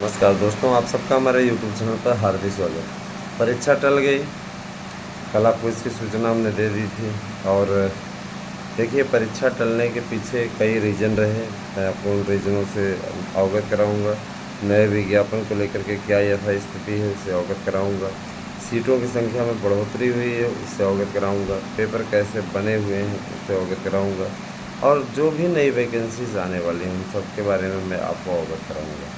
नमस्कार दोस्तों, आप सबका हमारे यूट्यूब चैनल पर हार्दिक स्वागत। परीक्षा टल गई, कल आपको इसकी सूचना हमने दे दी थी। और देखिए, परीक्षा टलने के पीछे कई रीज़न रहे। मैं आपको उन रीज़नों से अवगत कराऊंगा। नए विज्ञापन को लेकर के क्या यथास्थिति है, उससे अवगत कराऊंगा। सीटों की संख्या में बढ़ोतरी हुई है, उससे अवगत कराऊंगा। पेपर कैसे बने हुए हैं, उससे अवगत कराऊंगा। और जो भी नई वैकेंसीज आने वाली हैं, उन सब के बारे में मैं आपको अवगत कराऊँगा।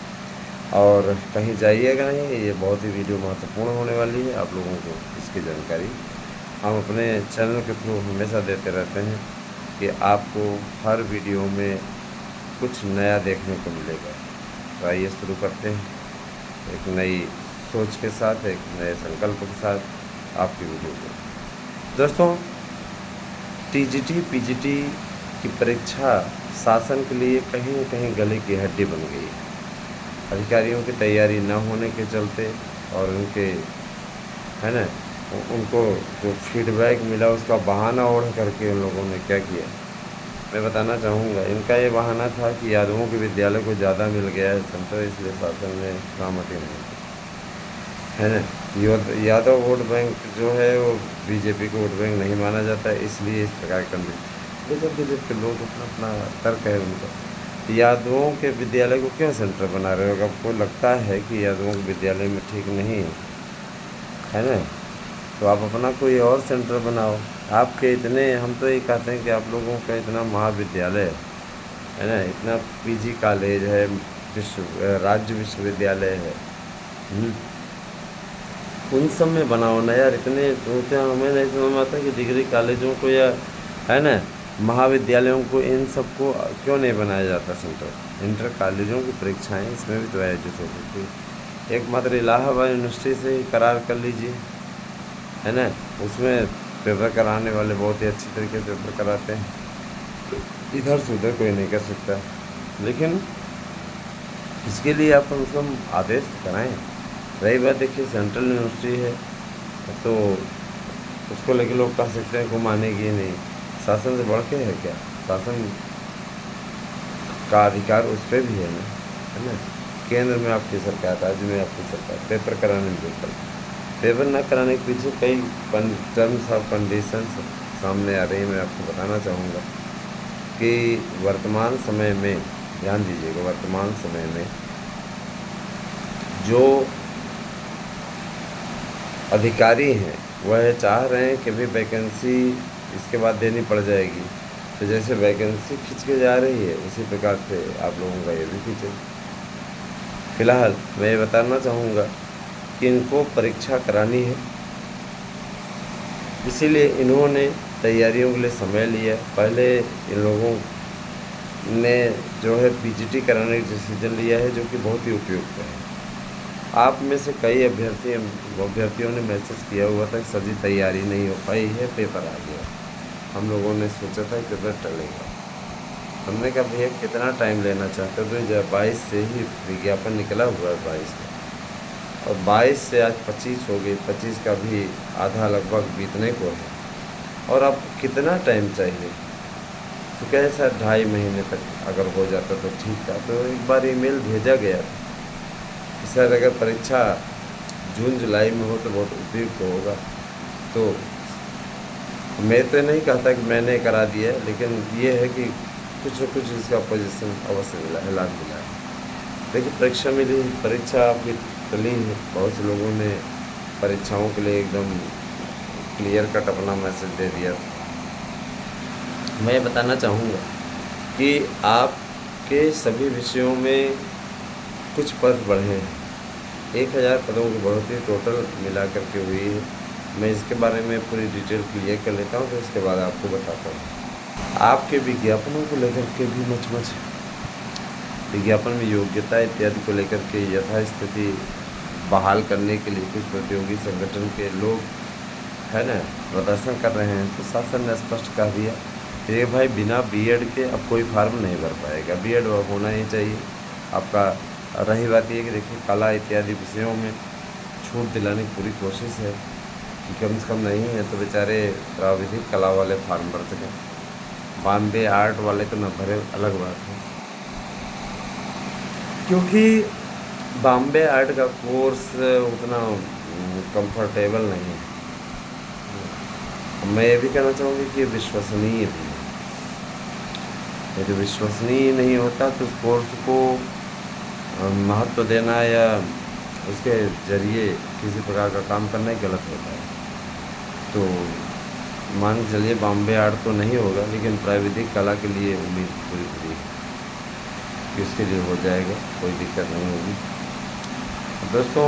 और कहीं जाइएगा नहीं, ये बहुत ही वीडियो महत्वपूर्ण होने वाली है। आप लोगों को इसकी जानकारी हम अपने चैनल के थ्रू हमेशा देते रहते हैं कि आपको हर वीडियो में कुछ नया देखने को मिलेगा। तो आइए शुरू करते हैं, एक नई सोच के साथ, एक नए संकल्प के साथ आपकी वीडियो को। दोस्तों, टीजीटी पीजीटी की परीक्षा शासन के लिए कहीं न कहीं गले की हड्डी बन गई है। अधिकारियों की तैयारी न होने के चलते और उनके, है ना, उनको जो फीडबैक मिला उसका बहाना ओढ़ करके उन लोगों ने क्या किया, मैं बताना चाहूँगा। इनका ये बहाना था कि यादवों के विद्यालय को ज़्यादा मिल गया है सेंटर, इसलिए शासन ने सहमति नहीं दी, है ना। यादव वोट बैंक जो है वो बीजेपी को वोट बैंक नहीं माना जाता है, इसलिए इस प्रकार का गजब गजब के लोग अपना अपना तर्क है उनका। यादवों के विद्यालय को क्यों सेंटर बना रहे हो? आपको लगता है कि यादवों के विद्यालय में ठीक नहीं है ना, तो आप अपना कोई और सेंटर बनाओ। आपके इतने, हम तो ये कहते हैं कि आप लोगों का इतना महाविद्यालय है ना, इतना पीजी कॉलेज है, राज्य विश्वविद्यालय है, उन सब में बनाओ ना यार। इतने होते हैं, हमें नहीं समझ में आता कि डिग्री कॉलेजों को या, है ना, महाविद्यालयों को, इन सबको क्यों नहीं बनाया जाता सेंटर। इंटर कॉलेजों की परीक्षाएं इसमें भी तो आयोजित हो सकती है। एकमात्र इलाहाबाद यूनिवर्सिटी से ही करार कर लीजिए, है ना। उसमें पेपर कराने वाले बहुत ही अच्छी तरीके से पेपर कराते हैं, इधर से उधर कोई नहीं कर सकता। लेकिन इसके लिए आप कम से कम आदेश कराएँ। रही बात, देखिए, सेंट्रल यूनिवर्सिटी है तो उसको लेके लोग कह सकते हैं को मानेगी नहीं। शासन से बढ़ के है क्या? शासन का अधिकार उस पर भी है ना। केंद्र में आपकी सरकार, राज्य में आपकी सरकार, पेपर कराने में विफल। पेपर न कराने के पीछे कई टर्म्स ऑफ कंडीशंस सामने आ रही है। मैं आपको बताना चाहूँगा कि वर्तमान समय में, ध्यान दीजिएगा, वर्तमान समय में जो अधिकारी हैं वह चाह रहे हैं कि भी वैकेंसी इसके बाद देनी पड़ जाएगी। तो जैसे वैकेंसी खींच के जा रही है, उसी प्रकार से आप लोगों का ये भी खींचे। फिलहाल मैं ये बताना चाहूँगा कि इनको परीक्षा करानी है, इसीलिए इन्होंने तैयारियों के लिए समय लिया। पहले इन लोगों ने जो है पीजीटी कराने का डिसीजन लिया है, जो कि बहुत ही उपयुक्त है। आप में से कई अभ्यर्थियों ने मैसेज किया हुआ था कि सर जी तैयारी नहीं हो पाई है, पेपर आ गया। हम लोगों ने सोचा था कि पेपर टलेगा। हमने कहा भैया कितना टाइम लेना चाहते हो? तो जब 22 से ही विज्ञापन निकला हुआ है, 22 में, और 22 से आज 25 हो गई, 25 का भी आधा लगभग बीतने को है, और अब कितना टाइम चाहिए? तो कहे सर 2.5 महीने तक अगर हो जाता तो ठीक था। तो एक बार ईमेल भेजा गया था कि सर अगर परीक्षा जून जुलाई में हो तो बहुत उपयुक्त होगा। तो मैं तो नहीं कहता कि मैंने करा दिया, लेकिन ये है कि कुछ न कुछ इसका पोजीशन अवश्य मिला है, लाभ मिला है। देखिए, परीक्षा मिली, परीक्षा आपकी टली है। बहुत से लोगों ने परीक्षाओं के लिए एकदम क्लियर कट अपना मैसेज दे दिया। मैं बताना चाहूँगा कि आपके सभी विषयों में कुछ पद बढ़े हैं। 1000 पदों की बढ़ोतरी टोटल मिला करके हुई है। मैं इसके बारे में पूरी डिटेल क्लियर कर लेता हूँ, तो इसके बाद आपको बताता हूँ। आपके विज्ञापनों को लेकर के भी मच विज्ञापन में योग्यता इत्यादि को लेकर के यथास्थिति बहाल करने के लिए कुछ प्रतियोगी संगठन के लोग, है ना, प्रदर्शन कर रहे हैं। तो शासन ने स्पष्ट कह दिया कि भाई बिना बीएड के अब कोई फार्म नहीं भर पाएगा, बीएड होना ही चाहिए आपका। रही बात ये कि देखिए, कला इत्यादि विषयों में छूट दिलाने की पूरी कोशिश है कि कम से कम नहीं है तो बेचारे प्राविधिक कला वाले फार्म भर सकें। बॉम्बे आर्ट वाले तो न भरे, अलग बात है। क्योंकि बॉम्बे आर्ट का कोर्स उतना कंफर्टेबल नहीं है। मैं ये भी कहना चाहूँगी कि ये विश्वसनीय भी है। यदि विश्वसनीय नहीं होता तो उस कोर्स को महत्व देना या उसके ज़रिए किसी प्रकार का काम करना ही गलत होता है। तो मान के चलिए बॉम्बे आर्ट तो नहीं होगा, लेकिन प्राविधिक कला के लिए उम्मीद पूरी पूरी है कि उसके लिए हो जाएगा, कोई दिक्कत नहीं होगी। दोस्तों,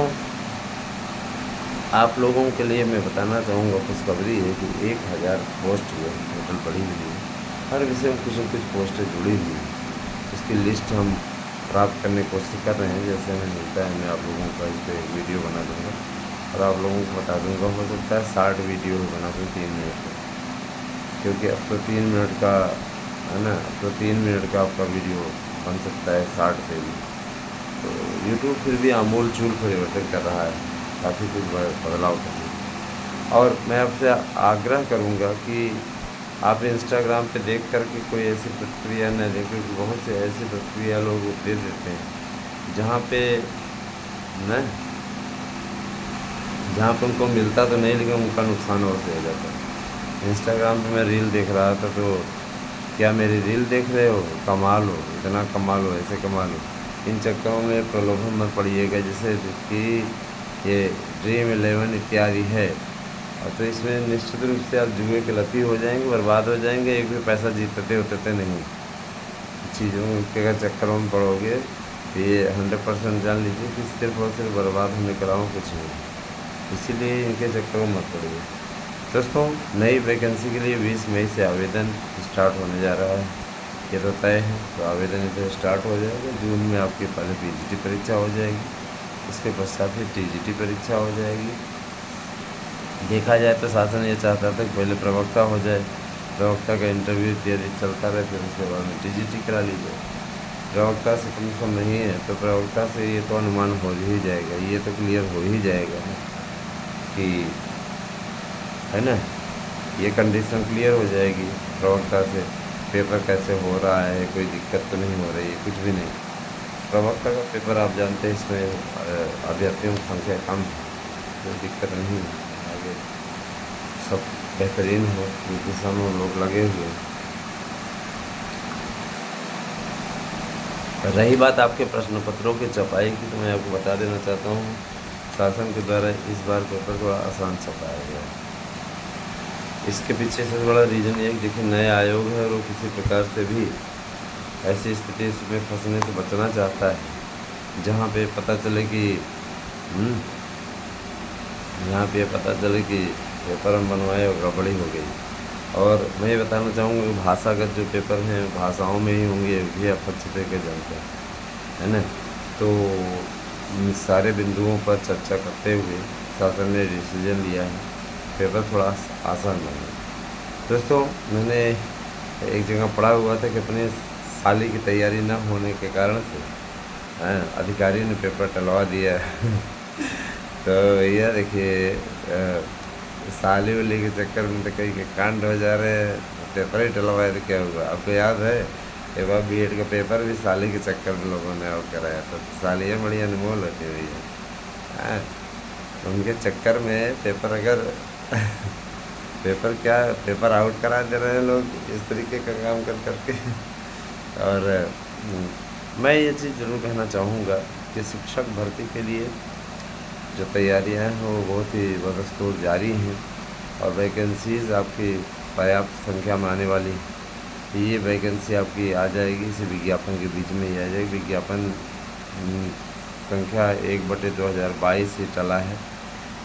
आप लोगों के लिए मैं बताना चाहूँगा, खुशखबरी है कि 1000 पोस्ट जो है टोटल पड़ी हुई है। हर विषय में कुछ न कुछ पोस्टें जुड़ी हुई हैं। उसकी लिस्ट हम प्राप्त करने की कोशिश कर रहे हैं। जैसे हमें मिलता है मैं आप लोगों का इस पर वीडियो बना दूँगा और आप लोगों को बता दूँगा। हो सकता है 60 वीडियो बना दूँ 3 मिनट में, क्योंकि अब तो 3 मिनट का है ना, अब तो 3 मिनट का आपका वीडियो बन सकता है 60 पे भी। तो यूट्यूब फिर भी आमूल चूल परिवर्तन कर रहा है, काफ़ी कुछ बदलाव कर रही है। और मैं आपसे आग्रह करूँगा कि आप इंस्टाग्राम पे देख कर के कोई ऐसी प्रतिक्रिया न दें, क्योंकि बहुत से ऐसी प्रतिक्रिया लोग दे देते हैं जहाँ पे न जहाँ पे उनको मिलता तो नहीं, लेकिन उनका नुकसान और से हो जाता है। इंस्टाग्राम पे मैं रील देख रहा था, तो क्या मेरी रील देख रहे हो, कमाल हो, इतना कमाल हो, ऐसे कमाल हो, इन चक्करों में प्रलोभन मत पड़िएगा। जैसे कि ये ड्रीम 11 इत्यादि है, और तो इसमें निश्चित रूप से आप जुए के लती हो जाएंगे, बर्बाद हो जाएंगे, एक भी पैसा जीतते होते नहीं। चीज़ों के अगर चक्करों में पड़ोगे तो ये 100% जान लीजिए कि सिर्फ और सिर्फ बर्बाद होने के अलावा कुछ नहीं। इसीलिए इनके चक्करों में मत पड़िए। दोस्तों, नई वैकेंसी के लिए 20 मई से आवेदन स्टार्ट होने जा रहा है, ये तो तय है। तो आवेदन इसे स्टार्ट हो जाएगा। जून में आपकी पहले पीजीटी परीक्षा हो जाएगी, उसके पश्चात फिर टीजीटी परीक्षा हो जाएगी। देखा जाए तो शासन ये चाहता था कि पहले प्रवक्ता हो जाए, प्रवक्ता का इंटरव्यू इत्यादि चलता रहे, फिर उसके बाद में टीजीटी करा लीजिए। प्रवक्ता से कन्फर्म नहीं है तो प्रवक्ता से ये तो अनुमान हो ही जाएगा, ये तो क्लियर हो ही जाएगा कि है ना, ये कंडीशन क्लियर हो जाएगी प्रवक्ता से। पेपर कैसे हो रहा है, कोई दिक्कत तो नहीं हो रही है, कुछ भी नहीं। प्रवक्ता का पेपर आप जानते हैं, इसमें अभ्यर्थियों की संख्या कम है, कोई दिक्कत नहीं है। आगे सब बेहतरीन हो, इस दिशा में लोग लगे हुए हैं। रही बात आपके प्रश्न पत्रों की छपाई की, तो मैं आपको बता देना चाहता हूँ, शासन के द्वारा इस बार पेपर थोड़ा आसान छपाया गया है। इसके पीछे से बड़ा रीज़न ये है कि देखिए नया आयोग है और वो किसी प्रकार से भी ऐसी स्थिति में फंसने से बचना चाहता है जहाँ पे पता चले कि यहाँ पे पता चले कि पेपर हम बनवाए और गड़बड़ी हो गई। और मैं ये बताना चाहूँगा कि भाषागत जो पेपर हैं भाषाओं में ही होंगे, ये आप अच्छे तरीके जानते हैं, है ना। तो इन सारे बिंदुओं पर चर्चा करते हुए शासन ने डिसीजन लिया है पेपर थोड़ा आसान बने। दोस्तों, मैंने एक जगह पढ़ा हुआ था कि अपने साली की तैयारी न होने के कारण से अधिकारी ने पेपर टलवा दिया तो भैया देखिए, साली वाली के चक्कर में तो कई के कांड हो जा रहे हैं, पेपर ही टलवाए तो क्या हुआ। आपको याद है एक बार बीएड का पेपर भी साली के चक्कर में लोगों ने और कराया था। तो सालियाँ बड़ी अनमोल होती हुई है, उनके चक्कर में पेपर अगर पेपर क्या, पेपर आउट करा दे रहे हैं लोग इस तरीके का काम कर करके। और मैं ये चीज़ ज़रूर कहना चाहूँगा कि शिक्षक भर्ती के लिए जो तैयारियां हैं वो बहुत ही बदस्तूर जारी हैं, और वैकेंसीज़ आपकी पर्याप्त संख्या में आने वाली। ये वैकेंसी आपकी आ जाएगी, इसी विज्ञापन के बीच में ही आ जाएगी। विज्ञापन संख्या 1/2022 ही चला है,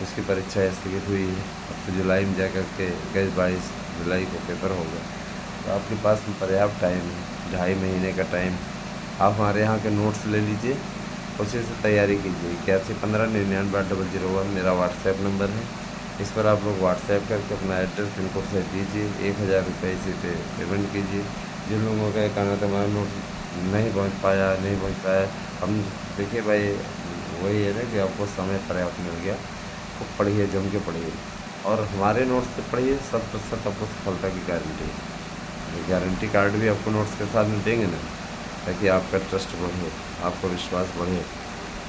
उसकी परीक्षा स्थगित हुई है। अब तो जुलाई में जा कर के 21-22 जुलाई को पेपर होगा। तो आपके पास में पर्याप्त टाइम है, 2.5 महीने का टाइम। आप हमारे यहाँ के नोट्स ले लीजिए, उसी से तैयारी कीजिए। 8115998001 मेरा व्हाट्सएप नंबर है। इस पर आप लोग व्हाट्सएप करके अपना एड्रेस पिन कोड से दीजिए, 1000 रुपये इसी पे पेमेंट कीजिए। जिन लोगों का कहना था हमारा नोट नहीं पहुँच पाया, हम देखिए भाई वही है ना कि आपको समय पर्याप्त मिल गया, खूब पढ़िए, जम के पढ़िए, और हमारे नोट्स से पढ़िए। 100% आपको सफलता की गारंटी है। गारंटी कार्ड भी आपको नोट्स के साथ में देंगे ना, ताकि आपका ट्रस्ट बढ़े, आपका विश्वास बढ़े।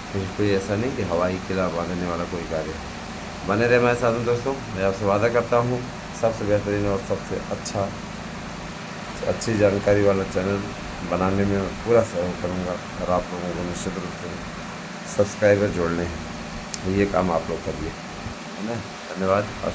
कहीं कोई ऐसा नहीं कि हवाई किला बांधने वाला कोई कार्य है। बने रहे हमारे साथ में दोस्तों। मैं आपसे वादा करता हूँ सबसे बेहतरीन और सबसे अच्छी जानकारी वाला चैनल बनाने में मैं पूरा सहयोग करूँगा। और आप लोगों को निश्चित रूप से सब्सक्राइबर जोड़ने हैं, ये काम आप लोग करिए, है ना। धन्यवाद। आप